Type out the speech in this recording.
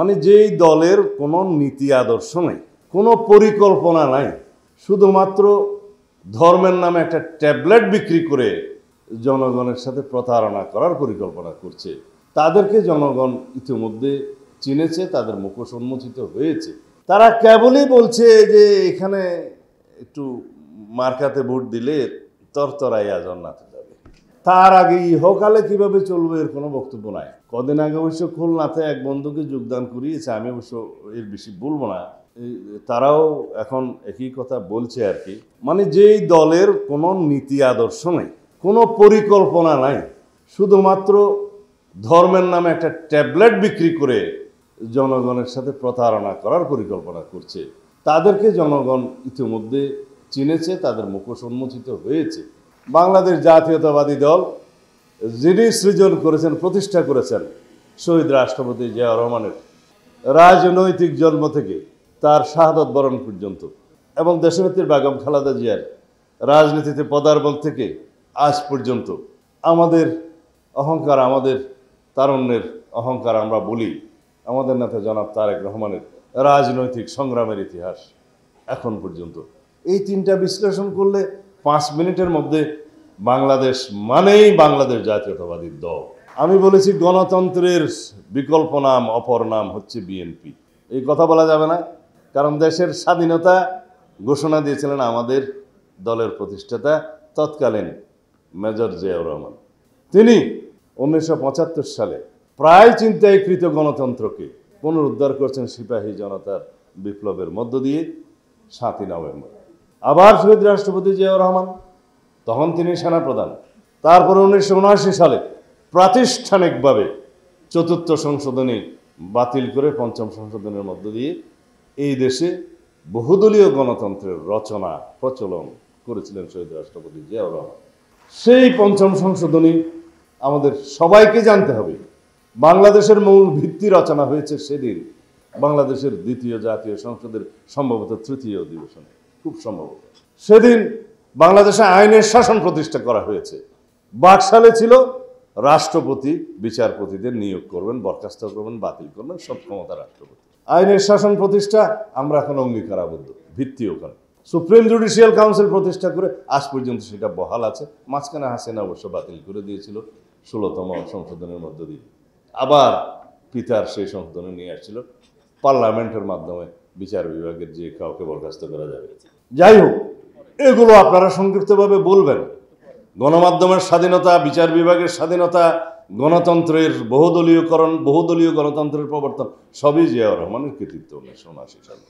মানে যেই দলের কোনো নীতি আদর্শ নেই, কোনো পরিকল্পনা নাই, শুধুমাত্র ধর্মের নামে একটা ট্যাবলেট বিক্রি করে জনগণের সাথে প্রতারণা করার পরিকল্পনা করছে, তাদেরকে জনগণ ইতিমধ্যে চিনেছে, তাদের মুখোশ উন্মোচিত হয়েছে। তারা কেবলই বলছে যে এখানে একটু মার্কাতে ভোট দিলে তরতরাইয়া জান্নাতে যাবে। তার আগে ইহকালে কিভাবে চলবে এর কোনো বক্তব্য নাই। কদিন আগে অবশ্য খুলনাতে এক বন্ধুকে যোগদান করিয়েছে, আমি অবশ্য এর বেশি বলবো না, তারাও এখন একই কথা বলছে আর কি। মানে যেই দলের কোনো নীতি আদর্শ নেই, কোনো পরিকল্পনা নাই, শুধুমাত্র ধর্মের নামে একটা ট্যাবলেট বিক্রি করে জনগণের সাথে প্রতারণা করার পরিকল্পনা করছে, তাদেরকে জনগণ ইতিমধ্যে চিনেছে, তাদের মুখোশ উন্মোচিত হয়েছে। বাংলাদেশ জাতীয়তাবাদী দল যিনি সৃজন করেছেন, প্রতিষ্ঠা করেছেন শহীদ রাষ্ট্রপতি জিয়া রহমানের রাজনৈতিক জন্ম থেকে তার শাহাদত বরণ পর্যন্ত, এবং দেশনেত্রী বেগম খালেদা জিয়ার রাজনীতিতে পদার্পণ থেকে আজ পর্যন্ত আমাদের অহংকার, আমাদের তারুণ্যের অহংকার আমরা বলি আমাদের নেতা জনাব তারেক রহমানের রাজনৈতিক সংগ্রামের ইতিহাস এখন পর্যন্ত। এই তিনটা বিশ্লেষণ করলে 5 মিনিটের মধ্যে বাংলাদেশ মানেই বাংলাদেশ জাতীয়তাবাদী দল। আমি বলেছি গণতন্ত্রের বিকল্প নাম, অপর নাম হচ্ছে বিএনপি। এই কথা বলা যাবে না, কারণ দেশের স্বাধীনতা ঘোষণা দিয়েছিলেন আমাদের দলের প্রতিষ্ঠাতা তৎকালীন মেজর জিয়াউর রহমান। তিনি 1975 সালে প্রায় চিন্তায়কৃত গণতন্ত্রকে পুনরুদ্ধার করছেন সিপাহী জনতার বিপ্লবের মধ্য দিয়ে 7ই নভেম্বর। আবার শহীদ রাষ্ট্রপতি জিয়াউর রহমান, তখন তিনি সেনাপ্রধান। তারপর 1979 সালে প্রাতিষ্ঠানিকভাবে 4র্থ সংশোধনী বাতিল করে 5ম সংশোধনের মধ্য দিয়ে এই দেশে বহুদলীয় গণতন্ত্রের রচনা প্রচলন করেছিলেন শহীদ রাষ্ট্রপতি জিয়াউর রহমান। সেই 5ম সংশোধনী আমাদের সবাইকে জানতে হবে, বাংলাদেশের মূল ভিত্তি রচনা হয়েছে সেদিন বাংলাদেশের 2য় জাতীয় সংসদের সম্ভবত 3য় অধিবেশনে, খুব সম্ভবত সেদিন বাংলাদেশে আইনের শাসন প্রতিষ্ঠা করা হয়েছে। বাকশালে ছিল রাষ্ট্রপতি বিচারপতিদের নিয়োগ করবেন, বরখাস্ত করবেন, বাতিল করবেন, সব ক্ষমতা রাষ্ট্রপতি। আইনের শাসন প্রতিষ্ঠা আমরা এখন অঙ্গীকারাবদ্ধ, ভিত্তি ওখানে। সুপ্রিম জুডিশিয়াল কাউন্সিল প্রতিষ্ঠা করে আজ পর্যন্ত সেটা বহাল আছে। মাঝখানে হাসিনা অবশ্য বাতিল করে দিয়েছিল 16তম সংশোধনের মধ্য দিয়ে। আবার পিতার সেই সংশোধনে নিয়ে আসছিল পার্লামেন্টের মাধ্যমে বিচার বিভাগের যে কাউকে বরখাস্ত করা যাবে। যাই হোক, এগুলো আপনারা সংক্ষিপ্তভাবে বলবেন। গণমাধ্যমের স্বাধীনতা, বিচার বিভাগের স্বাধীনতা, গণতন্ত্রের বহুদলীয়করণ, বহুদলীয় গণতন্ত্রের প্রবর্তন সবই জিয়াউর রহমানের কৃতিত্ব 1979 সালে।